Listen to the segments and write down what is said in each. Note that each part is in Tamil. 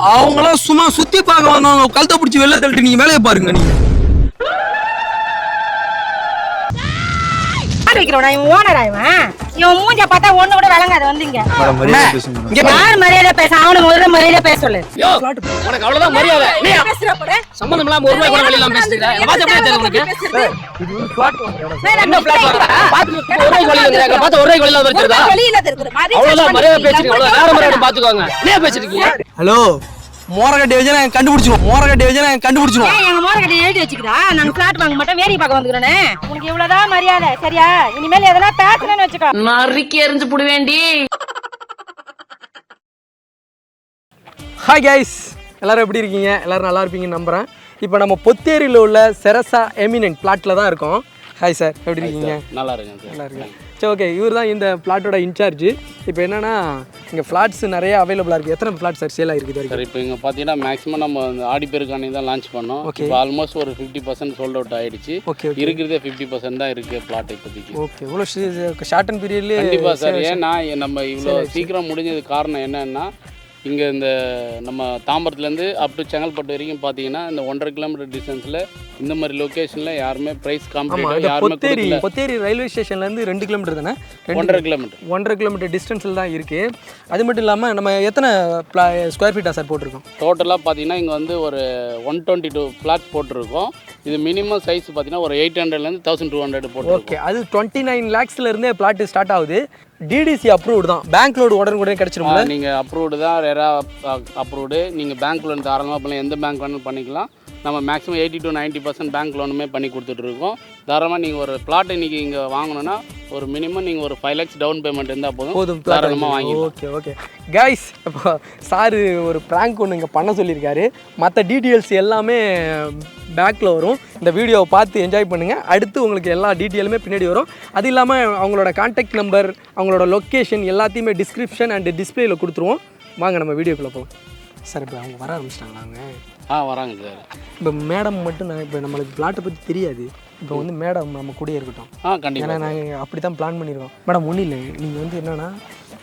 அவங்களாம் சும்மா சுத்தி பார்க்க வந்தவங்க கழுத்தை பிடிச்சி வெளில தள்ளிட்டு நீங்க வேலையை பாருங்க. நீங்க ஓனர் ஆயிவன் இவன் மூஞ்ச பார்த்தா ஒண்ணு கூட விளங்காது. வந்தீங்க யார் மரியாதை பேச அவனுக்கு முதல்ல மரியாதை பேச சொல்லு. உனக்கு அவ்வளவுதான் மரியாதை. சம்பந்தம் இல்லாம ஒரு ரூபாய் கூட வெளியில பேசுறீங்க. ஹலோ மோரகட்டி வச்சு நாங்க கண்டுபிடிச்சிருவோம். மோரகட்டி வச்சு நாங்க கண்டுபிடிச்சிருவோம். எங்க மோரகட்டி எழுதி வச்சுக்கிறா. நாங்க பிளாட் வாங்க மட்டும் வேடி பார்க்க வந்துக்கிறோனே. உனக்கு இவ்வளவுதான் மரியாதை சரியா? இனிமேல் எதனா பேசணும்னு வச்சுக்கோ நறுக்கி எரிஞ்சு புடி வேண்டி. ஹாய் கைஸ், எல்லாரும் எப்படி இருக்கீங்க? எல்லாரும் நல்லா இருப்பீங்கன்னு நம்புறேன். இப்போ நம்ம பொத்தேரியில் உள்ள செரசா எமினன்ட் பிளாட்டில் தான் இருக்கோம். ஹாய் சார், எப்படி இருக்கீங்க? நல்லா இருக்கேன். நல்லா இருக்கேன். சரி, ஓகே. இவர் தான் இந்த பிளாட்டோட இன்சார்ஜ். இப்போ என்னன்னா இங்கே ஃப்ளாட்ஸ் நிறைய அவைலபிளாக இருக்குது. எத்தனை ஃப்ளாட் சார் சேல் ஆகிருக்கு? சார் இப்போ இங்கே பார்த்தீங்கன்னா மேக்ஸிமம் நம்ம ஆடி பேருக்கானே தான் லான்ச் பண்ணோம். இப்போ ஆல்மோஸ்ட் ஒரு 50% சோல்ட் அவுட் ஆகிடுச்சு. ஓகே, இருக்கிறதே 50% தான் இருக்குது பிளாட் இப்போதைக்கு. ஓகே, இவ்வளோ ஷார்ட் அண்ட் பீரியட்லேயே கண்டிப்பாக சார். ஏன்னா நம்ம இவ்வளோ சீக்கிரம் முடிஞ்சது காரணம் என்னன்னா, இங்கே இந்த நம்ம தாம்பரத்துலேருந்து அப் டு செங்கல்பட்டு வரைக்கும் பார்த்தீங்கன்னா இந்த 1.5 கிலோமீட்டர் டிஸ்டன்ஸில் இந்த மாதிரி லொக்கேஷனில் யாருமே ப்ரைஸ் காம்படிட்டிவ் யாருமே கொடுக்கல. பொத்தேரி ரயில்வே ஸ்டேஷன்லேருந்து 2 கிலோமீட்டர் தானே? 1.5 கிலோமீட்டர். 1.5 கிலோமீட்டர் டிஸ்டன்ஸில் தான் இருக்குது. அது மட்டும் இல்லாமல் நம்ம எத்தனை ஸ்கொயர் ஃபீட்டாக சார் போட்டிருக்கோம்? டோட்டலாக பார்த்தீங்கன்னா இங்கே வந்து ஒரு 122 ஃப்ளாட் போட்டிருக்கோம். இது மினிமம் சைஸ் பார்த்தீங்கன்னா ஒரு 800லேருந்து 1200 போட்டு. ஓகே, அது 29 lakhsலேருந்தே பிளாட் ஸ்டார்ட் ஆகுது. டிடிசி அப்ரூவ்டு தான். பேங்க் லோடு உடனே கிடச்சிருமா? நீங்கள் அப்ரூவ்டு தான், ரெரா அப்ரூவ்டு. நீங்கள் பேங்க் லோன் தாராளமாக பண்ணலாம், எந்த பேங்க் வேணாலும் பண்ணிக்கலாம். நம்ம மேக்ஸிமம் 80 to 90% பேங்க் லோனுமே பண்ணி கொடுத்துட்ருக்கோம். தாராளமாக நீங்கள் ஒரு பிளாட் இன்றைக்கி இங்கே வாங்கணுன்னா ஒரு மினிமம் நீங்கள் ஒரு 5 lakhs டவுன் பேமெண்ட் இருந்தால் போதும், தாராளமாக வாங்கி. ஓகே ஓகே கைஸ், இப்போ சாரு ஒரு ப்ராங்க் ஒன்று இங்கே பண்ண சொல்லியிருக்காரு. மற்ற டீட்டெயில்ஸ் எல்லாமே பேக்கில் வரும். இந்த வீடியோவை பார்த்து என்ஜாய் பண்ணுங்கள். அடுத்து உங்களுக்கு எல்லா டீட்டெயிலுமே பின்னாடி வரும். அது இல்லாமல் அவங்களோட கான்டாக்ட் நம்பர், அவங்களோட லொக்கேஷன் எல்லாத்தையுமே டிஸ்கிரிப்ஷன் அண்ட் டிஸ்பிளேயில் கொடுத்துருவோம். வாங்க நம்ம வீடியோக்குள்ளே போகலாம். சார், இப்போ அவங்க வர ஆரம்பிச்சிட்டாங்களா? அவங்க வராங்க சார். இப்போ மேடம் மட்டும் நான் இப்போ நம்மளுக்கு பிளாட்டை பற்றி தெரியாது. இப்போ வந்து மேடம் நம்ம கூட இருக்கட்டும். கண்டிப்பாக. ஏன்னா நாங்கள் அப்படி தான் பிளான் பண்ணியிருக்கோம். மேடம் ஒன்றும் இல்லை, நீங்கள் வந்து என்னென்னா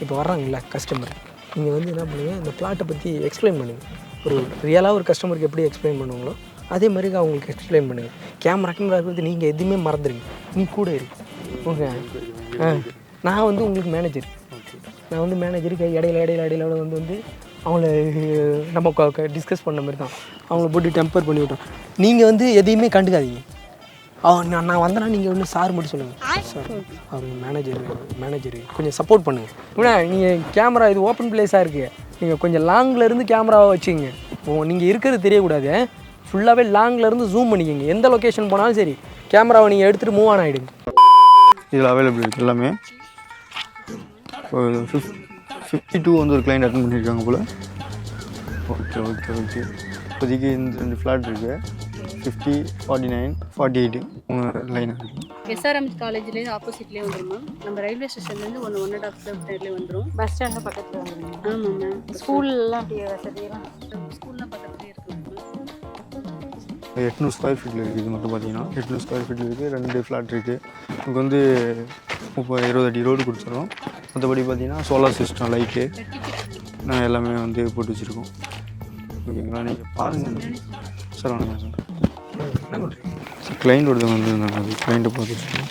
இப்போ வர்றாங்கல்ல கஸ்டமர், நீங்கள் வந்து என்ன பண்ணுங்கள், இந்த பிளாட்டை பற்றி எக்ஸ்பிளைன் பண்ணுங்கள். ஒரு ரியலாக ஒரு கஸ்டமருக்கு எப்படி எக்ஸ்பிளைன் பண்ணுவாங்களோ அதே மாதிரி அவங்களுக்கு எக்ஸ்பிளைன் பண்ணுங்கள். கேமராக்குன்னு வந்து நீங்கள் எதுவுமே மறந்துடுங்க. நீ கூட இருக்கு. ஓகே, நான் வந்து உங்களுக்கு மேனேஜர். நான் வந்து மேனேஜருக்கு இடையில வந்து அவங்கள நம்ம டிஸ்கஸ் பண்ண மாதிரி தான் அவங்கள போட்டு டெம்பர் பண்ணி விட்டோம். நீங்கள் வந்து எதையுமே கண்டுக்காதீங்க. நான் வந்தேன்னா நீங்கள் ஒன்று சார் மட்டும் சொல்லுங்கள். சார், அவங்க மேனேஜரு கொஞ்சம் சப்போர்ட் பண்ணுங்கள். ஏன்னா நீங்கள் கேமரா இது ஓப்பன் பிளேஸாக இருக்குது. நீங்கள் கொஞ்சம் லாங்கிலேருந்து கேமராவை வச்சுங்க. நீங்கள் இருக்கிறது தெரியக்கூடாது. ஃபுல்லாகவே லாங்லேருந்து ஜூம் பண்ணிக்கோங்க. எந்த லொக்கேஷன் போனாலும் சரி கேமராவை நீங்கள் எடுத்துகிட்டு மூவ் ஆன் ஆகிடுங்க. இதில் அவைலபிள் இருக்குது எல்லாமே. 52 வந்து ஒரு கிளைண்ட் அட்டன் பண்ணியிருக்காங்க போல். ஓகே. இப்போதைக்கு இந்த 2 ஃப்ளாட் இருக்குது. 50, 49, 48 லைன் இருக்குது. எஸ்ஆர்எம் காலேஜ்லேருந்து ஆப்போசிட்லேயே வந்துடும் மேம். நம்ம ரயில்வே ஸ்டேஷன்லேருந்து 1.5 கிலோமீட்டர்லேயே வந்துடும். பஸ் ஸ்டாண்டு பக்கத்தில் வந்துடும். ஆமாம் மேம். ஸ்கூல்லாம் அப்படியே வசதியெல்லாம் ஸ்கூல்லாம் பக்கத்துலேயே இருக்குது. 800 ஸ்கொயர் ஃபீட்டில் இருக்குது. இது மட்டும் பார்த்தீங்கன்னா 800 ஸ்கொயர் ஃபீட்டில் இருக்குது. 2 ஃப்ளாட் இருக்குது. நமக்கு வந்து 20 அடி ரோடு கொடுத்துறோம். மற்றபடி பார்த்தீங்கன்னா சோலார் சிஸ்டம், லைட்டு எல்லாமே வந்து போட்டு வச்சுருக்கோம். ஓகேங்களா, நீங்கள் பாருங்கள் சார். வணக்கம் சார். கிளைண்ட் ஒருத்தவங்க வந்துருந்தாங்க. அது கிளைண்ட்டை பார்த்து வச்சுருக்கோம்.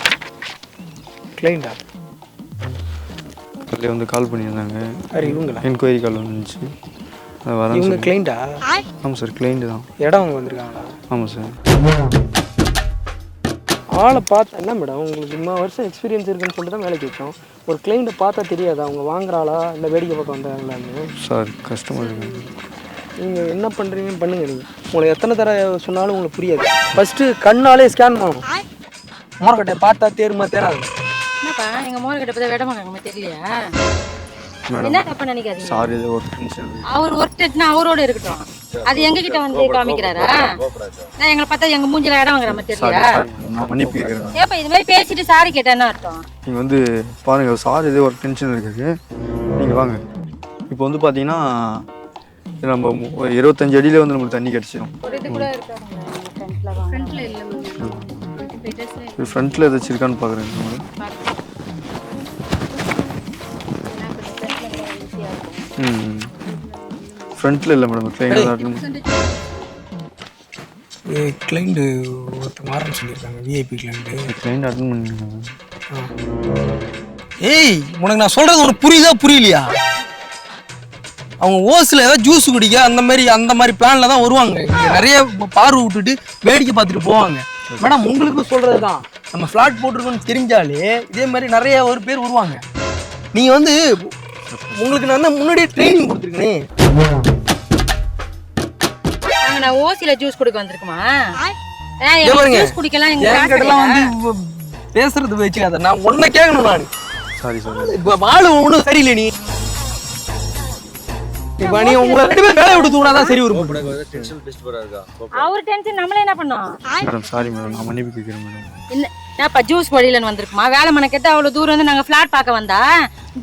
கிளைண்டா? அதில் வந்து கால் பண்ணியிருந்தாங்க. இவங்களா? என்கொயரி கால் வந்துச்சு. அது வர இவங்க கிளைண்டா? ஆமாம் சார், கிளைண்ட்டு தான். இடம் அவங்க வந்திருக்காங்களா? ஆமாம் சார். ஆளை பார்த்தா என்ன மேடம், உங்களுக்கு இம்மா வருஷம் எக்ஸ்பீரியன்ஸ் இருக்குன்னு சொல்லிட்டு தான் வேலைக்கு வச்சோம். ஒரு கிளைண்ட்டை பார்த்தா தெரியாதா அவங்க வாங்குறாளா இல்லை வேடிக்கை பார்க்க வந்தாங்களான்னு? சார், கஸ்டமர் இருக்காங்க. நீங்கள் என்ன பண்ணுறீங்கன்னு பண்ணுங்கள். நீங்கள் உங்களை எத்தனை தடவை சொன்னாலும் உங்களுக்கு புரியாது. ஃபஸ்ட்டு கண்ணாலே ஸ்கேன் பண்ணணும். மோரக்கட்டை பார்த்தா தேருமா தேராது. என்னப்பா எங்கள் மோரக்கட்டை பார்த்தா விட மாட்டாங்க தெரியலையா? மேடம், என்ன தப்பு நினைக்காதீங்க. சார், இது ஒரு டென்ஷன். அவர் ஒர்க் அவரோட இருக்கட்டும். அது எங்ககிட்ட வந்து காமிக்கிறாரா? நான் எங்களை பார்த்தா எங்க மூஞ்சில இடம் வாங்குற மாதிரி தெரியலையா? மன்னிப்பு கேட்குறேன். ஏப்பா இது மாதிரி பேசிட்டு சாரி கேட்டா என்ன அர்த்தம்? நீங்கள் வந்து பாருங்கள் சார், இது ஒரு டென்ஷன் இருக்குது. நீங்கள் வாங்க. இப்போ வந்து பார்த்தீங்கன்னா நம்ம 25 அடியில் வந்து நம்மளுக்கு தண்ணி கிடச்சிடும். ஃப்ரண்ட்டில் ஏதாச்சும் இருக்கான்னு பார்க்குறேன். ஃப்ரண்ட்டில் இல்லை மேடம் கிளைண்ட் கிளைண்ட்டு ஒருத்தர் மாறன்னு சொல்லியிருக்காங்க, விஐபி கிளைண்ட்டு. கிளைண்ட் அட்டன் பண்ணிருக்காங்க. ஏய், உனக்கு நான் சொல்கிறது உனக்கு புரியுதா புரியலையா? அவங்க ஓஸில் ஏதாவது ஜூஸ் குடிக்க அந்த மாதிரி பிளானில் தான் வருவாங்க. இங்கே நிறைய பார்வை விட்டுட்டு வேடிக்கை பார்த்துட்டு போவாங்க. மேடம் உங்களுக்கு சொல்கிறது தான், நம்ம ஃப்ளாட் போட்டிருக்கோன்னு தெரிஞ்சாலே இதே மாதிரி நிறைய ஒரு பேர் வருவாங்க. நீங்கள் வந்து உங்களுக்கு நான் தான் முன்னாடியே ட்ரைனிங் கொடுத்துருக்கேனே. நான் ஓசில ஜூஸ் குடிக்க வந்திருக்குமா? ஜூஸ் குடிக்கலாம் என்கிட்டலாம் வந்து பேசுறது வச்சுக்காத. நான் ஒன்றை கேட்கணும். நான் சாரி இப்போ வாழ ஒன்றும் சரியில்லை. இப்போ நீ உங்களை 2 பேர் வேலையை விட்டு தூணாதான் சரி வரும். அவர் டென்ஷன் நம்மளே என்ன பண்ணோம்? மேடம் சாரி மேடம், நான் மன்னிப்பு கேட்குறேன் மேடம். என்னப்பா ஜூஸ் வழியில வந்திருக்குமா? வேலை மனக்கெட்ட அவ்வளவு தூரம் வந்து நாங்க ஃபிளாட் பார்க்க வந்தா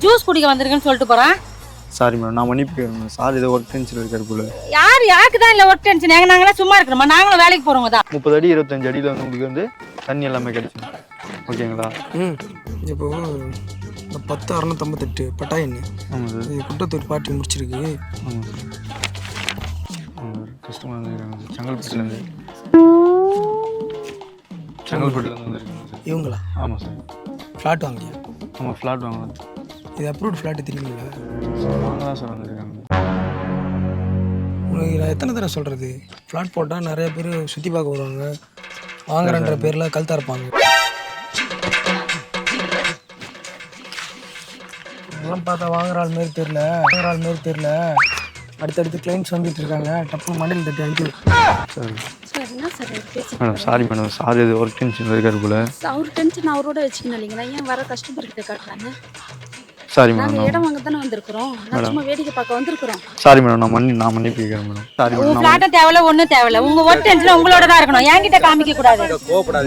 ஜூஸ் குடிக்க வந்திருக்குன்னு சொல்லிட்டு போறோம். சாரி மேடம், நான் மன்னிப்பு கேட்குறேன். சார் ஏதோ ஒர்க் டென்ஷன் இருக்காரு போல. யாருக்கு தான் இல்லை ஒர்க் டென்ஷன்? நாங்களாம் சும்மா இருக்கிறோமா? நாங்களும் வேலைக்கு போறவங்க தான். 30 அடி 25 அடியில் வந்து உங்களுக்கு வந்து தண்ணி எல்லாமே கிடைச்சிடும். ஓகேங்களா? இப்போ இந்த 10,658 பட்டாய் எண்ணு. ஆமாம் சார். இது குட்டத்தூர் பாட்டி முடிச்சிருக்கு. ஆமாம் சார். கஸ்டமர் வந்துருக்காங்க செங்கல்பட்டுலேருந்து. செங்கல்பட்டுலேருந்து வந்துருக்காங்க சார். இவங்களா? ஆமாம் சார். ஃப்ளாட் வாங்கியா? ஆமாம் ஃப்ளாட் வாங்கலாம். இது அப்ரூவ்ட் ஃப்ளாட்டு தெரியுங்களா? வாங்க தான் சார் வந்துருக்காங்க. உனக்கு நான் எத்தனை தடவை சொல்கிறது, ஃப்ளாட் போட்டால் நிறைய பேர் சுற்றி பார்க்க வருவாங்க, வாங்குறன்ற பேரில் கழுத்தா இருப்பாங்க. இதெல்லாம் பார்த்தா வாங்குற ஆள் மாரி தெரியல. அடுத்தடுத்து கிளைண்ட்ஸ் வந்துட்டு இருக்காங்க. டப்புனு மண்டையில் தட்டி அனுப்பி. மேடம் சாரி மேடம், சார் இது ஒர்க் டென்ஷன் இருக்காரு போல. அவர் டென்ஷன் அவரோட வச்சுக்கணும் இல்லைங்களா? ஏன் வர கஸ்டமர் கிட்ட காட்டுறாங்க? சாரி மேடம், நாங்கள் இடம் வாங்க தானே வந்திருக்கிறோம். நான் சும்மா வேடிக்கை பார்க்க வந்திருக்கிறோம். சாரி மேடம், நான் மன்னிப்பு கேட்குறேன் மேடம். சாரி உங்க மேடம். ஃபிளாட்டும் தேவையில்ல, ஒன்றும் தேவையில்ல. உங்க ஒர்க் டென்ஷன் உங்களோட தான் இருக்கணும், என்கிட்ட காமிக்க கூடாது.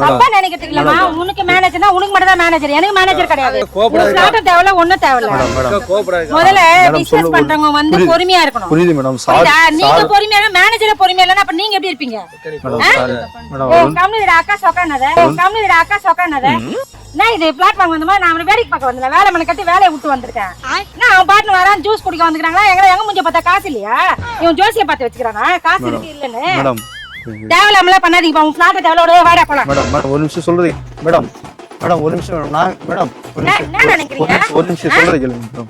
அப்பா நினைக்கிறதுக்கு இல்லமா, உனக்கு மேனேஜர்னா உனக்கு மட்டும் தான் மேனேஜர், எனக்கு மேனேஜர் கிடையாது. ஃபிளாட்டும் தேவையில்ல, ஒன்றும் தேவையில்ல. முதல்ல பிசினஸ் பண்றவங்க வந்து பொறுமையா இருக்கணும். புரியுது மேடம். நீங்க பொறுமையா, மேனேஜரை பொறுமையா இல்லைன்னா அப்ப நீங்க எப்படி இருப்பீங்க? கம்மிடா அக்கா சொக்கானத நான் இது பிளாட் வாங்க வந்தமா, நான் அவனை வேலைக்கு பார்க்க வந்தேன். வேலை மனை கட்டி வேலையை விட்டு வந்திருக்கேன். நான் அவன் பாட்டுல வரான், ஜூஸ் குடிக்க வந்துக்கிறாங்களா? எங்க மூஞ்ச பார்த்தா காசு இல்லையா? இவன் ஜோசியை பார்த்து வச்சுக்கிறானா காசு இருக்கு இல்லன்னு? மேடம் தேவையில்லாமலாம் பண்ணாதீங்க. உங்க பிளாட்டை தேவையோட வேலை போலாம். மேடம் ஒரு நிமிஷம் சொல்றது மேடம். ஒரு நிமிஷம் நான் மேடம் என்ன நினைக்கிறீங்க? ஒரு நிமிஷம் சொல்றது கேளுங்க மேடம்.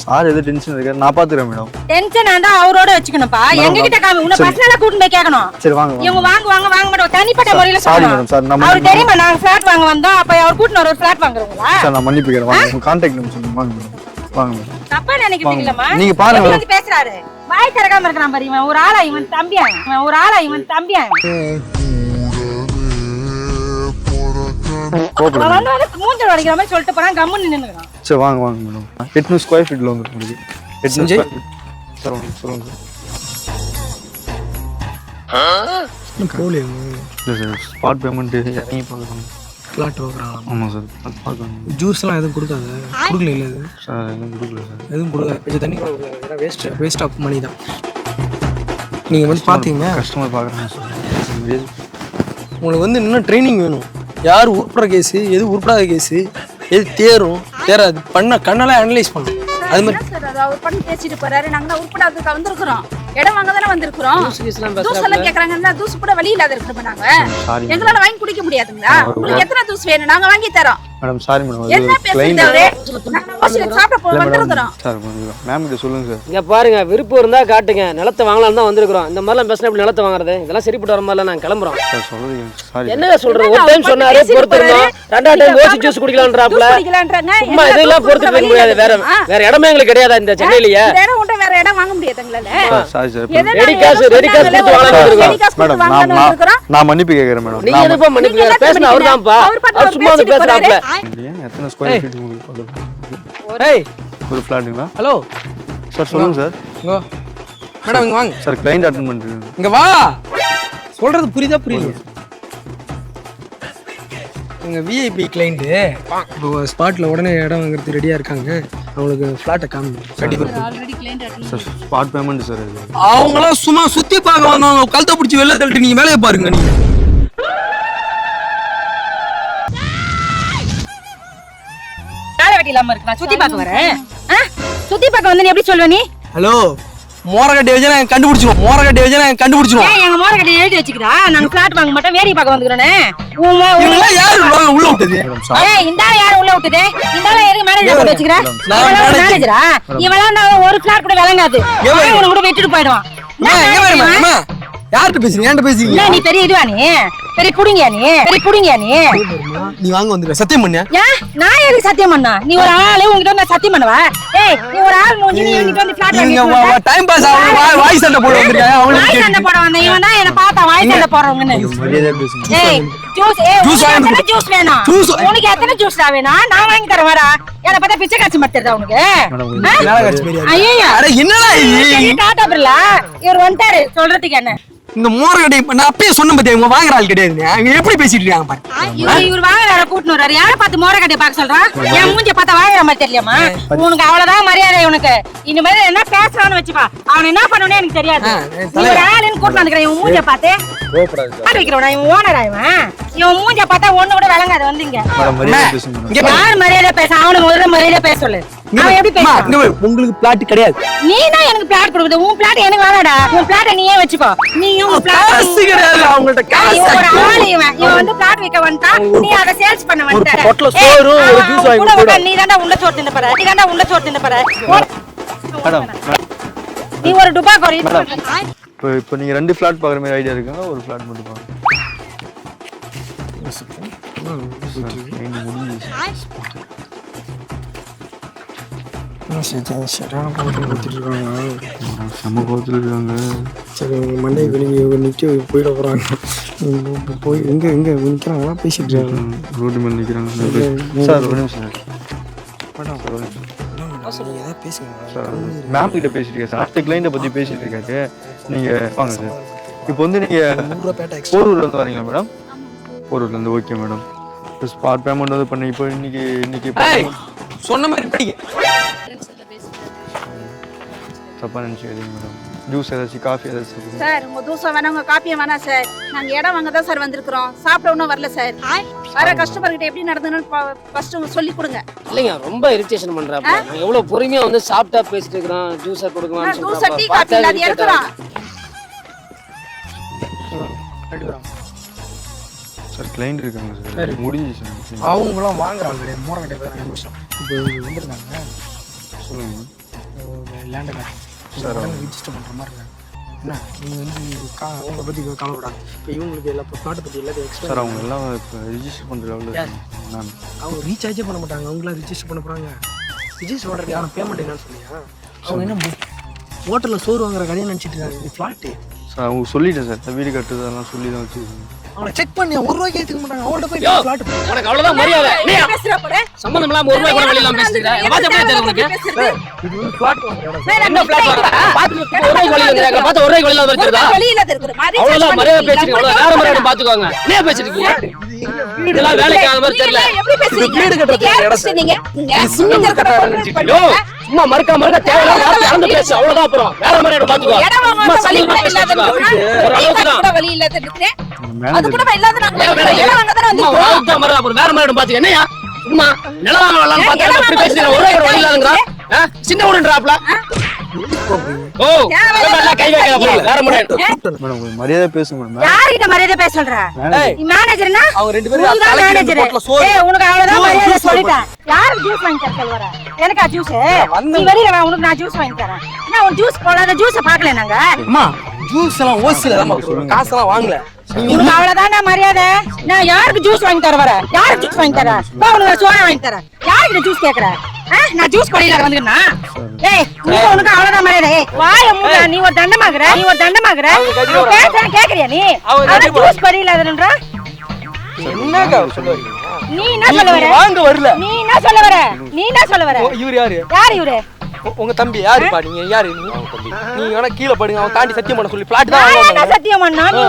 சார் எது டென்ஷன் இருக்காரு, நான் பாத்துக்கிறேன் மேடம். டென்ஷன் ஆண்டா அவரோட வச்சுக்கணும்ப்பா, எங்க கிட்ட காமி. உன்னை பர்சனலா கூட்டிட்டு போய் கேட்கணும். சரி வாங்க. இவங்க வாங்க மாட்டோம், தனிப்பட்ட முறையில சாரி மேடம். சார் நான் அவருக்கு தெரியுமா நாங்க ஃபிளாட் வாங்க வந்தோம்? அப்ப அவர் கூட்டிட்டு ஒரு ஃபிளாட் வாங்குறீங்களா? சார் நான் மன்னிப்பு கேட்கிறேன். வாங்க, உங்க கான்டாக்ட் நம்பர் சொல்லுங்க. வாங்க மேடம், வாங்க மேடம். தப்பா நினைக்கிறீங்களா? நீங்க பாருங்க வந்து பேசுறாரு, வாய் திறக்காம இருக்கிறான் பாரு. இவன் ஒரு ஆளா, இவன் தம்பியா. மூஞ்சல் அடிக்கிற மாதிரி சொல்லிட்டு போறான், கம்முன்னு நின்னுக்கிறான். சரி வாங்க மேடம். 800 ஸ்கொயர் ஃபீட்ல வந்து உங்களுக்கு 800 ஸ்கொயர் ஃபீட். சார் வாங்க சொல்லுங்க சார். போலியா? இல்லை சார், ஸ்பாட் பேமெண்ட் இறங்கி பார்க்கலாம். ஃப்ளாட் வாங்குறாங்க. ஆமாம் சார், பார்க்கலாம். ஜூஸ்லாம் எதுவும் கொடுக்காது? கொடுக்கல இல்லை இது சார் எதுவும் கொடுக்கல சார். எதுவும் கொடுக்காது. கொஞ்சம் தண்ணி கூட வேஸ்ட் ஆஃப் மணி தான். நீங்கள் வந்து பார்த்தீங்க, கஸ்டமர் பார்க்குறாங்க சார். உங்களுக்கு வந்து இன்னும் ட்ரைனிங் வேணும். யார் உருப்படுற கேஸு, எது உருப்படாத கேஸு, எது தேராது பண்ண கண்ணெல்லாம் அனலைஸ் பண்ணணும். அது மாதிரி சார் அது அவர் பண்ணி பேசிட்டு போறாரு. நாங்க உருப்படாதுக்கு வந்திருக்கிறோம், இடம் வாங்க தானே வந்திருக்கிறோம். ஜூஸ் எல்லாம் கேக்குறாங்கன்னா ஜூஸ் கூட வழி இல்லாத இருக்கிறோம். நாங்க எங்களால வாங்கி குடிக்க முடியாதுங்களா? உங்களுக்கு எத்தனை ஜூஸ் வேணும்? நாங்க வாங்கி தரோம். மேடம் சாரி மேடம், என்ன பேசுறீங்க? சாப்பிட போக வந்திருக்கிறோம். சார் மேம் கிட்ட சொல்லுங்க சார். இங்க பாருங்க, விருப்பம் இருந்தா காட்டுங்க. நிலத்தை வாங்கலாம் தான் வந்திருக்கிறோம். இந்த மாதிரிலாம் பேசினா இப்படி நிலத்தை வாங்குறது இதெல்லாம் சரிப்பட்டு வர மாதிரிலாம் நாங்க கிளம்புறோம். சார் சொல்றது சாரி. என்ன சொல்றது? ஒரு டைம் சொன்னாரு பொறுத்துறோம், ரெண்டாவது டைம் ஓசி ஜூஸ் குடிக்கலாம்ன்றாப்ல. சும்மா இதெல்லாம் பொறுத்து போக முடியாது. வேற இடமே எங்களுக்கு கிடையாது இந்த சென்னையிலேயே. வேற ஒண்ணு வேற இடம் வாங்க முடியாதுங்களா? Sorry sir. ரெடி காசு கொடுத்து மேடம் நான் மன்னிப்பு கேட்கறேன் மேடம். நீங்க எதுப்பா மன்னிப்பு கேக்குற? பேசின அவர்தான்ப்பா. அவர் சும்மா வந்து பேசுறாப்ல. எத்தனை ஸ்கொயர் ஃபீட் உங்களுக்கு? ஒரு ஃபிளாட்டுங்களா? ஹலோ சார் சொல்லுங்க சார். இங்கே மேடம், இங்கே வாங்க சார். கிளைண்ட் அட்டெண்ட் பண்ணுறேன். இங்கே வா. சொல்கிறது புரியுதா புரியல? எங்கள் விஐபி கிளைண்ட்டு இப்போ ஸ்பாட்டில் உடனே இடம் வாங்குறது ரெடியாக இருக்காங்க. அவங்களுக்கு ஃப்ளாட்டை கட்டி கொடுத்து சார் ஸ்பாட் பேமெண்ட் சார். அது அவங்களாம் சும்மா சுற்றி பார்க்க வந்தவங்க கழுத்தை பிடிச்சி வெளில தள்ளிட்டு நீங்கள் வேலையை பாருங்க. நீங்கள் வேலை வெட்டி இல்லாம இருக்கு. நான் சுத்தி பார்க்க வரேன். சுத்தி பார்க்க வந்து நீ எப்படி சொல்லுவ? நீ ஹலோ, மோரகட்டை வச்சு நாங்க கண்டுபிடிச்சிருவோம் ஏன் எங்க மோரகட்டை எழுதி வச்சுக்கிறா நாங்க பிளாட் வாங்க மாட்டோம் வேடிக்கை பார்க்க வந்துக்கிறோனே இவங்கெல்லாம் யாரு உள்ள விட்டது ஏய் இந்த ஆளு யாரு உள்ள விட்டது இந்த ஆளு எதுக்கு மேனேஜர் போட்டு வச்சுக்கிறா மேனேஜரா இவெல்லாம் நான் ஒரு பிளாட் கூட விளங்காது இவனை கூட விட்டுட்டு போயிடுவான் யார்கிட்ட பேசுறீங்க என்கிட்ட பேசுறீங்க நீ பெரிய இதுவா நீ பெரிய புடிங்க நீ நீ வாங்க வந்துடுற சத்தியம் பண்ண ஏன் நான் எதுக்கு சத்தியம் பண்ணா நீ ஒரு ஆளு உங்ககிட்ட வந்து சத்தியம் பண்ணுவா ஏய் நீ ஒரு ஆள் மூஞ்சி நீ என்கிட்ட வந்து பிளாட் வாங்கி டைம் பாஸ் ஆகும் வாய் சண்டை போட வந்திருக்காங்க வாய் சண்டை போட வந்த இவன் தான் என்ன பார்த்தா வாய் சண்டை போடுறவங்கன்னு மரியாதையா பேசுங்க ஏய் ஜூஸ் வேணும் உனக்கு எத்தனை ஜூஸ் வேணும் நான் வாங்கி தரேன் வரா என்ன பார்த்தா பிச்சை காட்சி மாட்டேறதா உனக்கு ஐயோ அட என்னடா இது டாடா பிர்லா இவர் வந்துட்டாரு சொல்றதுக்கு என்ன இந்த மோரகட்டை நான் அப்பயே சொன்ன பத்தியா இவங்க வாங்குற ஆள் கிடையாது இவங்க எப்படி பேசிட்டு இருக்காங்க பாரு இவர் வாங்குறாரு கூட்டினு வர்றாரு யாரை பார்த்து மோரகட்டையை பார்க்க சொல்றான் என் மூஞ்ச பார்த்தா வாங்குற மாதிரி தெரியலையாமா உனக்கு அவ்வளவுதான் மரியாதை உனக்கு இந்த மாதிரி என்ன பேசுறான்னு வச்சுப்பா அவன் என்ன பண்ணுன்னு எனக்கு தெரியாது நீ ஒரு ஆளுன்னு கூட்டினு வந்துக்கிறேன் இவன் மூஞ்ச பார்த்து வைக்கிறவனா இவன் ஓனரா இவன் மூஞ்ச பார்த்தா ஒண்ணு கூட விளங்காது வந்துங்க மேடம் மரியாதையா பேசுங்க யார் மரியாதை பேச அவனுக்கு முதல்ல மரியாதை பேச சொல்லு அவன் எப்படி பேசுறான் உங்களுக்கு பிளாட் கிடையாது நீ தான் எனக்கு பிளாட் கொடுக்குது உன் பிளாட் எனக்கு வேணாடா உன் பிளாட்டை நீயே வச்சுக்கோ நீயும் உன் காசு கிடையாது அவங்கள்ட்ட காசு ஒரு ஆளு இவன் வந்து பிளாட் விற்க வந்துட்டான் நீ அதை சேல்ஸ் பண்ண வந்துட்ட பொட்டல சோறு ஒரு ஜூஸ் வாங்கி கூட நீ தாண்டா உள்ள சோறு தின்னு பாரு மேடம் நீ ஒரு டுபா கோரி இப்போ நீங்க 2 ஃபிளாட் பாக்குற மாதிரி ஐடியா இருக்குங்க ஒரு ஃபிளாட் மட்டும் பாருங்க செம்ம கோவத்தில் இருக்காங்க சரி மண்டே வெளியே நிற்க போயிட போகிறாங்க போய் எங்கே நிற்கிறாங்களா பேசிட்டு இருக்காங்க ரோடு மேலே நிற்கிறாங்க சார் ஒரு நிமிஷம் மேடம் நீங்கள் எதாவது பேசுங்க சார் மேம் கிட்ட பேசிட்டு இருக்கேன் சார் அடுத்த கிளைண்ட்டை பற்றி பேசிட்டு இருக்காரு நீங்கள் வாங்க சார் இப்போ வந்து நீங்கள் போரூர்லேருந்து வரீங்களா மேடம் போரூர்லேருந்து ஓகே மேடம் ஸ்பாட் பேமெண்ட் வந்து பண்ணி இப்போ இன்னைக்கு சொன்ன மாதிரி படிங்க தப்பாக நினச்சிக்காதீங்க மேடம் ஜூஸ் ஏதாச்சும் காஃபி ஏதாச்சும் சார் உங்க தூசை வேணாம் உங்க காப்பியை வேணாம் சார் நாங்க இடம் வாங்க தான் சார் வந்திருக்கிறோம் சாப்பிட ஒன்றும் வரல சார் வர கஸ்டமர் கிட்ட எப்படி நடந்ததுன்னு ஃபர்ஸ்ட் சொல்லி கொடுங்க இல்லைங்க ரொம்ப இரிட்டேஷன் பண்றாப்ப நான் எவ்வளவு பொறுமையா வந்து சாப்பிட்டா பேசிட்டு இருக்கிறான் ஜூஸை கொடுக்கலாம்னு தூசை டீ காப்பி இல்லாத இருக்கிறோம் சார் கிளைண்ட் இருக்காங்க சார் முடிஞ்சு சார் அவங்களாம் வாங்குறாங்க கிடையாது மோரகட்டை பேர் நிமிஷம் இப்போ வந்துருக்காங்க சொல்லுங்கள் லேண்டை சார் ரிஜிஸ்டர் பண்ணுற மாதிரி இருக்காங்க என்ன நீங்கள் வந்து அவங்கள பற்றி கவலைப்படாது இப்போ இவங்களுக்கு எல்லா நாட்டை பற்றி எல்லாத்தையும் எக்ஸ்ட்ரா சார் அவங்க எல்லாம் இப்போ ரிஜிஸ்டர் பண்ணுற மேம் அவங்க ரீசார்ஜே பண்ண மாட்டாங்க அவங்களாம் ரிஜிஸ்டர் பண்ண போகிறாங்க ரிஜிஸ்டர் பண்ணுறதுக்கான பேமெண்ட் என்னன்னு சொன்னீங்க அவங்க என்ன ஹோட்டலில் சோறு வாங்குற கதையை நினச்சிட்டு இருக்காங்க இது ஃப்ளாட்டு சார் அவங்க சொல்லிட்டேன் சார் வீடு கட்டுறது அதெல்லாம் சொல்லி தான் வச்சுருக்காங்க அவனை செக் பண்ணி 1 ரூபாய்க்கு ஏற்றுக்க மாட்டாங்க அவங்கள்ட்ட போய் ஃப்ளாட் உனக்கு அவ்வளவுதான் மரியாதை நீயா பேசுற போற சம்பந்தம் இல்லாம ஒரு ரூபாய் கூட வெளியில பேசிட்டு வாட்ச் அப்படியே தெரியும் உனக்கு இது வந்து ஃப்ளாட் வாங்குறாங்க சார் என்ன பிளாட் பாத்து ஒரு ரூபாய் வெளியில பார்த்து ஒரு ரூபாய் வெளியில வந்துருதா வெளியில இருக்கிற மாதிரி அவ்வளவுதான் மரியாதை பேசிட்டு அவ்வளவு வேற மரியாதை பாத்துக்கோங்க நீ பேசிட்டு இருக்கீங்க இதெல்லாம் வேலைக்கு ஆக மாதிரி தெரியல எப்படி பேசுறீங்க வீடு கட்டுறதுக்கு நீங்க இங்க இருக்கிற யோ சும்மா மறுக்க தேவையில்லாம வார்த்தை இறந்து பேசு அவ்வளவுதான் அப்புறம் வேற மரியாதை பாத்துக்கோ இடம் வாங்க வழி இல்லாத ஒரு அளவுக்கு தான் வழி இல்லாத இருக்கிறேன் அது கூட இல்லாத நாங்க இடம் வாங்க தான் சும்மா வாழ்த்தா மரியாதை அப்புறம் வேற மரியாதை பாத்துக்க என்னையா சும்மா நிலம் வாங்கலாம் பார்த்தா அப்படி பேசுறீங்க ஒரு ரூபாய் வழி இல்லாதங்கறா சின்ன ஊருன்றாப்ல ஓ கை வைக்க வேற மரியாதை மேடம் கொஞ்சம் மரியாதை பேசுங்க மேடம் யார்கிட்ட மரியாதை பேச சொல்ற நீ மேனேஜர்னா அவங்க ரெண்டு பேரும் நீ தான் மேனேஜர் ஏய் உனக்கு அவ்வளவுதான் மரியாதை சொல்லிட்டேன் யார் ஜூஸ் வாங்கி தர சொல்வற எனக்கா ஜூஸ் நீ வெளியில வா உனக்கு நான் ஜூஸ் வாங்கி தரேன் நான் ஒரு ஜூஸ் போடாத ஜூஸ் பார்க்கல நாங்க அம்மா ஜூஸ் எல்லாம் ஓசில தான் காசெல்லாம் வாங்கல உனக்கு அவ்வளவுதான் மரியாதை நான் யாருக்கு ஜூஸ் வாங்கி தர வர யாருக்கு ஜூஸ் வாங்கி தர போ உனக்கு சோடா வாங்கி தரேன் யாருக்கு ஜூஸ் கேக்குற நான் ஜூஸ் கடையில வந்துக்கிறேன்னா ஏய் உனக்கு அவ்வளவுதான் மரியாதை வாய மூட நீ ஒரு தண்டமாகற பேசுற கேக்குறியா நீ அவன் ஜூஸ் கடையில அதுன்றா என்னங்க சொல்லுவீங்க நீ என்ன சொல்ல வர வாங்க வரல நீ என்ன சொல்ல வர இவர் யாரு இவரு உங்க தம்பி யாருப்பா நீங்க யாரு நீங்க வேணா கீழே படுங்க அவன் தாண்டி சத்தியம் பண்ண சொல்லி பிளாட் தான் நான் சத்தியம் பண்ணா நீ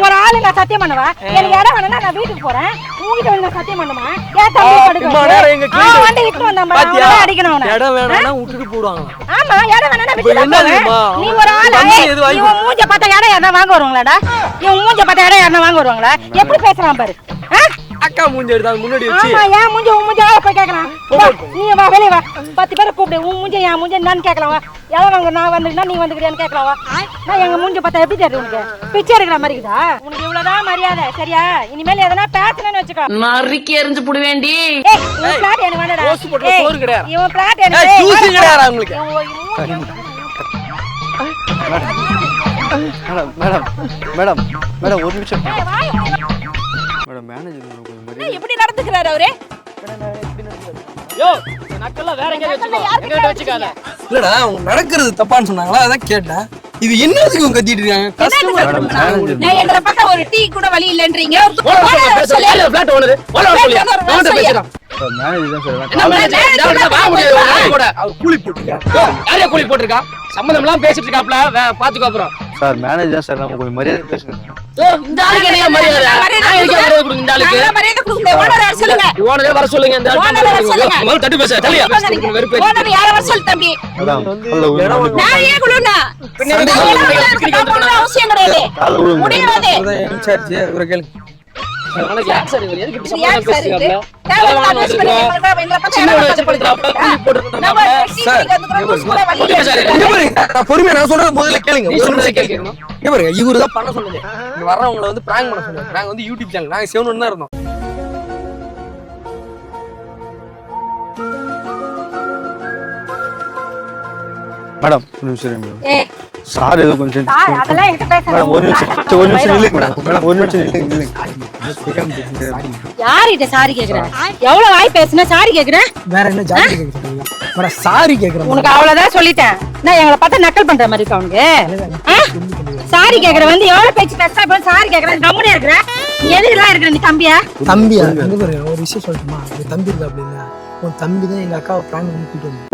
ஒரு ஆளு நான் சத்தியம் பண்ணவா எனக்கு இடம் வேணும்னா நான் வீட்டுக்கு போறேன் உங்ககிட்ட வந்து நான் சத்தியம் பண்ணுமா ஏன் தம்பி படுங்க எங்க வந்து இட்டு வந்தா அடிக்கணும் அவனை இடம் வேணாம்னா விட்டுட்டு போடுவாங்க ஆமா இடம் வேணா விட்டுட்டு நீ ஒரு ஆளு இவன் மூஞ்ச பார்த்தா இடம் யாரா வாங்க வருவாங்களாடா இவன் மூஞ்ச பார்த்தா இடம் யாரா வாங்க வருவாங்களா எப்படி பேசுறான் பாரு அக்கா மூஞ்சி எடுத்தாங்க முன்னாடி வச்சு. ஆமா ஏன் மூஞ்ச உன் மூஞ்ச போய் கேட்கலாம். நீ வா வெளியே வா. 10 பேரை கூப்பிடு. உன் மூஞ்ச என் மூஞ்ச என்னன்னு கேட்கலாம் வா. எவ்வளோ வாங்க நான் வந்துக்கிட்டா நீ வந்துக்கிறியான்னு கேட்கலாம் வா. நான் எங்க மூஞ்ச பார்த்தா எப்படி தெரியுது உனக்கு? பிச்சை எடுக்கிற மாதிரி இருக்குதா? உனக்கு இவ்வளவுதான் மரியாதை சரியா? இனிமேல் எதனா பேசணும்னு வச்சுக்கோ. நறுக்கி எரிஞ்சு புடுவேண்டி. ஏய் உன் பிளாட் எனக்கு வேணடா. ரோஸ் போட்டு சோறு கிடையாது. இவன் பிளாட் ஏய் எனக்கு. ஜூஸ் கிடையாது உங்களுக்கு. மேடம் மேடம் மேடம் மேடம் ஒரு நிமிஷம் மேடம் மேனேஜர் கொஞ்சம் மாதிரி எப்படி நடந்துக்கிறாரு அவரு? யோ நக்கெல்லாம் வேற எங்கேயாவது வச்சுக்கோ, எங்ககிட்ட வச்சுக்காத. இல்லடா அவங்க நடக்கிறது தப்பான்னு சொன்னாங்களா அதான் கேட்டேன். இது என்னதுக்கு இவங்க கத்திட்டு இருக்காங்க? மேடம் மேனேஜர் நான் எங்களை பார்த்தா ஒரு டீ கூட வழி இல்லன்றீங்க. ஃபிளாட் ஓனர் சொல்லியா நான் பேசுறேன். மேனேஜர் தான் சார் என்ன மேனேஜர் வா முடியாது கூட அவர் கூலி போட்டுருக்காங்க. யாரையா கூலி போட்டிருக்கா? சம்பந்தம்லாம் பேசிட்டு இருக்காப்ல பாத்துக்கோ அப்புறம். சார் மேனேஜர் தான் சார் நம்ம கொஞ்சம் மரியாதை பேசுங்க. இந்த ஆளுக்கு என்ன மரியாதை? நான் எதுக்கு மரியாதை கொடுங்க இந்த ஆளுக்கு? நான் மரியாதை கொடுங்க. ஓனர் வர சொல்லுங்க. ஓனரே வர சொல்லுங்க இந்த ஓனர் வர சொல்லுங்க. ஆளுக்கு. முதல்ல தட்டி பேச தலியா. ஓனர் யார வர சொல்லு தம்பி. அதான் நல்ல நான் ஏன் குளுனா? அவசியம் கிடையாது. முடியாது. இன்சார்ஜ் இவரை கேளுங்க. உனக்கு யார் சார் இவர்? எதுக்கு இப்படி யார் சம்பந்தம் சார் இது? பேசுறீங்க? தேவையில்லாத பேச பண்ணீங்க. எங்களை பார்த்தா சின்ன யாரை வயசு படிக்கிறாப்ல கூலி போட்டுருக்காங்க. நம்ம டீ குடிக்கிறதுக்கு கூட கூட வழி இல்ல. இங்க பாருங்க, நான் பொறுமையா நான் சொல்றது முதல்ல கேளுங்க. நீ சொல்றதை கேட்கணும். இங்க பாருங்க, இவரு தான் பண்ண சொன்னது. இங்க வர்றவங்களை வந்து பிராங்க் பண்ண சொன்னாங்க. நாங்க வந்து யூடியூப் சேனல் நாங்க சேவனுன்னு தான் இருந்தோம். மேடம் ஒரு நிமிஷம் இருங்க. ஏய் சார் ஏதோ கொஞ்சம் சார் அதெல்லாம் என்கிட்ட பேசாத. மேடம் ஒரு நிமிஷம் நில்லுங்க மேடம். மேடம் ஒரு நிமிஷம் நில்லுங்க. யார் கிட்ட சாரி கேக்குற? எவ்வளவு வாய் பேசுனா சாரி கேக்குற? வேற என்ன ஜாதி கேட்க சொல்றீங்க? மேடம் சாரி கேக்குறேன். உனக்கு அவ்வளவுதான் சொல்லிட்டேன். நான் எங்களை பார்த்தா நக்கல் பண்ற மாதிரி இருக்கா உனக்கு? சாரி கேக்குற வந்து எவ்வளவு பேச்சு பேசுறா இப்ப சாரி கேக்குற கம்முனே இருக்கிற? நீ எதுக்குலாம் இருக்கிற நீ தம்பியா? தம்பியா? இங்க பாருங்க, ஒரு விஷயம் சொல்லட்டுமா? என் தம்பி இருக்கு அப்படின்னா உன் தம்பி தான் எங்க அக்காவை பிராங்க் பண்ணி கூட்டிட்டு வந்தோம்.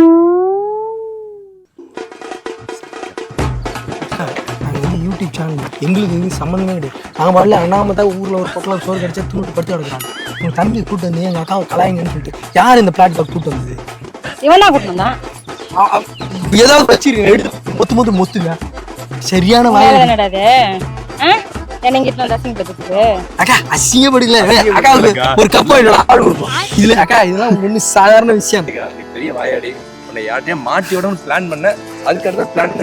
நாங்கள் வந்து யூடியூப் சேனல் எங்களுக்கு எதுவும் சம்மந்தமே கிடையாது. நாங்கள் வரல அண்ணாமத்தா ஊரில் ஒரு பொட்டலாம் சோறு கிடச்சா தூண்டு படுத்து கிடக்குறாங்க. உங்கள் தம்பி கூட்டு வந்து எங்கள் அக்காவை கலாயிங்கன்னு சொல்லிட்டு யார் இந்த பிளாட்ஃபார்ம் கூட்டு வந்தது? இவன் தான் கூட்டு வந்தான். ஏதாவது வச்சிருக்கேன் எடுத்து மொத்துங்க சரியான வேற வாய். என்னடா இது? என்ன இங்கிட்ட வந்து அசிங்கப்படுத்துக்கு? அக்கா அசிங்கப்படிக்கல அக்காவுக்கு ஒரு கப்பா இதுல அக்கா இதெல்லாம் ஒண்ணு சாதாரண விஷயம். பெரிய வாயாடி உன்னை யார்ட்டையும் மாட்டி விட பிளான் பண்ண அதுக்கடுத்த பிளான்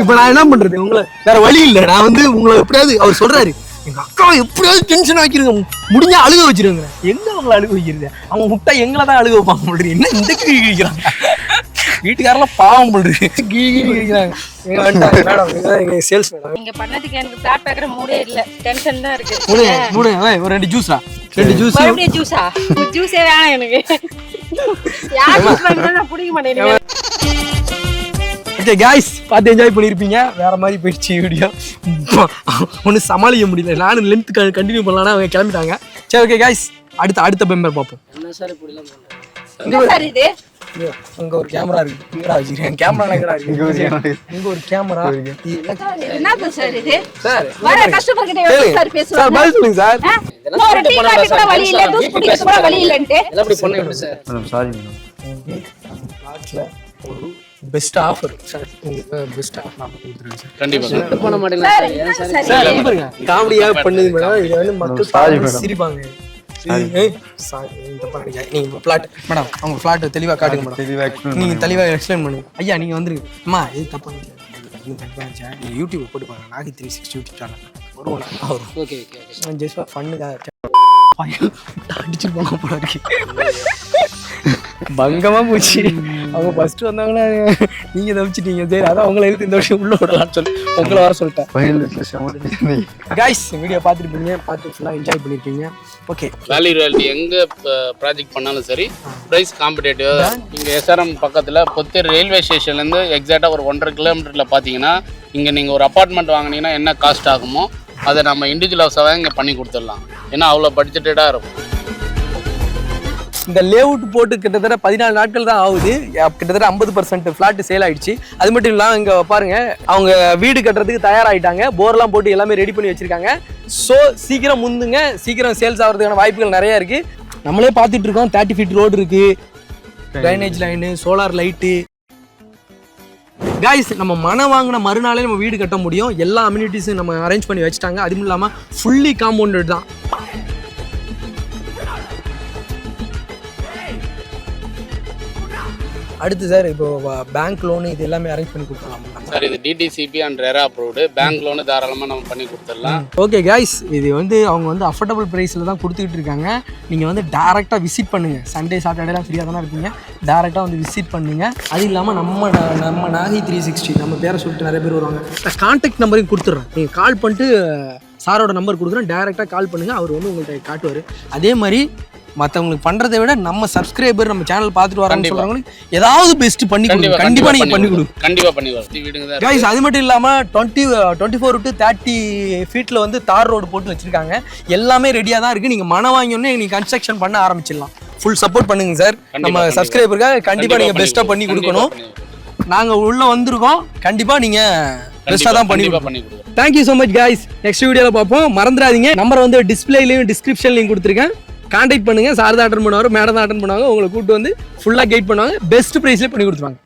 இப்ப நான் என்ன பண்றது? உங்களை வேற வழி இல்ல. நான் வந்து உங்களை எப்படியாவது அவர் சொல்றாரு எங்க அக்காவை எப்படியாவது டென்ஷன் வைக்கிறீங்க, முடிஞ்சா அழுக வச்சிருங்க. எங்க அவங்களை அழுக வைக்கிறது? அவங்க முட்டை எங்களை தான் அழுக வைப்பாங்க போடுறீங்க. என்ன இந்த கீழ் கிழிக்கிறாங்க வீட்டுக்காரெல்லாம் பாவம் போடுறீங்க கிழிக்கிறாங்க. சேல்ஸ் நீங்க பண்ணதுக்கு எனக்கு பிளாட் பேக்கற மூடே இல்ல. டென்ஷன் தான் இருக்கு. ஒரு 2 ஜூஸ்ரா 2 ஜூஸ். மறுபடியும் ஜூஸா? ஜூஸே வேணாம் எனக்கு. யார் ஜூஸ் வாங்கினா நான் குடிக்க மாட்டேன். ஓகே गाइस பார்த்து என்ஜாய் பண்ணிருப்பீங்க. வேற மாதிரி போயிடுச்சு வீடியோ. ஒன்னும் சமாளிக்க முடியல. நானும் லென்த் கண்டினியூ பண்ணலாம்னா அவங்க கிளம்பிட்டாங்க. சரி ஓகே गाइस அடுத்த மெம்பர் பார்ப்போம். என்ன சார் இப்படி எல்லாம் பண்றீங்க? என்ன சார் இது? அங்க ஒரு கேமரா இருக்கு. கேமரா வச்சிருக்கேன். கேமரா எங்கடா இருக்கு? இங்க ஒரு கேமரா இருக்கு. என்னது சார் இது? சார் வர கஸ்டமர் கிட்ட எப்படி சார் சார் பேசுவாங்க? பதில் சொல்லுங்க சார். ஒரு டீ காபி கூட வழி இல்ல, ஜூஸ் குடிக்க கூட வழி இல்லன்ட்டு. எல்லாம் இப்படி பண்ண எப்படி சார்? Madam sorry madam. பிளாட்ல ஒரு பெஸ்ட் ஆஃபர் சார். உங்களுக்கு பெஸ்ட் ஆஃபர் கொடுத்துருங்க சார். கண்டிப்பா பண்ண மாட்டீங்களா சார் சார்? என்ன ஏன் சார் சார் சார் இது? பாருங்க காமெடியா பண்ணுது மேடம். இது வந்து மக்கள் Sorry, பார்த்து madam. சிரிப்பாங்க. சாரி இந்த பாருங்க நீங்க பிளாட் மேடம் அவங்க பிளாட் தெளிவா காட்டுங்க மேடம். தெளிவா explain நீங்க தெளிவா எக்ஸ்பிளைன் பண்ணுங்க. ஐயா நீங்க வந்துருங்க. அம்மா இது தப்பா நீங்க யூடியூப் போட்டு பாருங்க. நாகி 360 யூடியூப் சேனல் வருவோம். Okay okay okay. ஜஸ்ட் ஃபன்னுக்காக அடிச்சு போங்க போல இருக்கு. பங்கமா போச்சு. அவங்க ஃபர்ஸ்ட் வந்தாங்கன்னா நீங்க தவிச்சிட்டீங்க. சரி அதான் உங்களை எழுத்து இந்த வருஷம் உள்ள விடலாம்னு சொல்லி உங்களை வர சொல்லிட்டேன். காய்ஸ் வீடியோ பார்த்துருப்பீங்க. பார்த்து ஃபுல்லாக என்ஜாய் பண்ணியிருப்பீங்க. ஓகே வேல்யூ ரியாலிட்டி எங்கே ப்ராஜெக்ட் பண்ணாலும் சரி ப்ரைஸ் காம்படேட்டிவ். இங்கே எஸ்ஆர்எம் பக்கத்தில் பொத்தேர் ரயில்வே ஸ்டேஷன்லேருந்து எக்ஸாக்டாக ஒரு 1.5 கிலோமீட்டரில் பார்த்தீங்கன்னா இங்கே நீங்கள் ஒரு அப்பார்ட்மெண்ட் வாங்கினீங்கன்னா என்ன காஸ்ட் ஆகுமோ அதை நம்ம இண்டிவிஜுவல் ஹவுஸாக இங்கே பண்ணி கொடுத்துடலாம். ஏன்னா அவ்வளோ பட்ஜெட்டடாக இருக்கும். இந்த லேஅவுட் போட்டு கிட்டத்தட்ட 14 நாட்கள் தான் ஆகுது. கிட்டத்தட்ட 50% ஃப்ளாட் சேல் ஆயிடுச்சு. அது மட்டும் இல்லாமல் இங்கே பாருங்க அவங்க வீடு கட்டுறதுக்கு தயாராகிட்டாங்க. போர்லாம் போட்டு எல்லாமே ரெடி பண்ணி வச்சிருக்காங்க. ஸோ சீக்கிரம் முந்துங்க, சீக்கிரம் சேல்ஸ் ஆகிறதுக்கான வாய்ப்புகள் நிறையா இருக்கு. நம்மளே பார்த்துட்டு இருக்கோம். 30 ஃபீட் ரோடு இருக்கு, drainage line, solar light. Guys நம்ம மனை வாங்கின மறுநாளே நம்ம வீடு கட்ட முடியும். எல்லா அம்யூனிட்டிஸும் நம்ம அரேஞ்ச் பண்ணி வச்சுட்டாங்க. அதுவும் இல்லாமல் ஃபுல்லி காம்பவுண்டட் தான். அடுத்து சார் இப்போ பேங்க் லோனு இது எல்லாமே அரேஞ்ச் பண்ணி கொடுத்துடலாம் சார் இது DTCP and RERA approved. Bank loan தாராளமாக நம்ம பண்ணி கொடுத்துடலாம். ஓகே கைஸ், இது வந்து அவங்க வந்து அஃபோர்டபுள் ப்ரைஸில் தான் கொடுத்துக்கிட்டு இருக்காங்க. நீங்கள் வந்து டேரெக்டாக விசிட் பண்ணுங்கள். சண்டே சாட்டர்டேலாம் ஃப்ரீயாக தானே இருப்பீங்க, டேரெக்டாக வந்து விசிட் பண்ணுங்கள். அது இல்லாமல் நம்ம நாகி 360 நம்ம பேரை சொல்லிட்டு நிறைய பேர் வருவாங்க. நான் கான்டாக்ட் நம்பரையும் கொடுத்துட்றேன். நீங்கள் கால் பண்ணிட்டு சாரோட நம்பர் கொடுக்குறேன், டேரெக்டாக கால் பண்ணுங்கள். அவர் வந்து உங்கள்கிட்ட காட்டுவார். அதே மாதிரி மற்றவங்களுக்கு பண்ணுறதை விட நம்ம சப்ஸ்கிரைபர் நம்ம சேனல் பார்த்துட்டு வராங்கன்னு சொல்கிறவங்களுக்கு ஏதாவது பெஸ்ட் பண்ணி கொடுங்க. கண்டிப்பாக நீங்கள் பண்ணி கொடுங்க. கண்டிப்பாக பண்ணி கொடுங்க கைஸ். அது மட்டும் இல்லாமல் 24 to 30 ஃபீட்டில் வந்து தார் ரோடு போட்டு வச்சுருக்காங்க. எல்லாமே ரெடியாக தான் இருக்குது. நீங்கள் மனம் வாங்கினோடனே நீங்கள் கன்ஸ்ட்ரக்ஷன் பண்ண ஆரம்பிச்சிடலாம். ஃபுல் சப்போர்ட் பண்ணுங்க சார். நம்ம சப்ஸ்கிரைபருக்காக கண்டிப்பாக நீங்கள் பெஸ்ட்டாக பண்ணி கொடுக்கணும். நாங்கள் உள்ளே வந்திருக்கோம், கண்டிப்பாக நீங்கள் பெஸ்ட்டாக தான் பண்ணி கொடுக்கணும். Thank you so much guys. Next வீடியோவில் பார்ப்போம். மறந்துடாதீங்க, நம்பர் வந்து டிஸ்பிளேலையும் டிஸ்கிரிப்ஷன்லையும் கொடுத்துருக்கேன். கான்டாக்ட் பண்ணுங்கள். சார் தான் அட்டன் பண்ணுவார், மேடம் தான் அட்டன் பண்ணுவாங்க. உங்களை கூப்பிட்டு வந்து ஃபுல்லாக கைட் பண்ணுவாங்க. பெஸ்ட் ப்ரைஸ்லேயே பண்ணி கொடுத்துருவாங்க.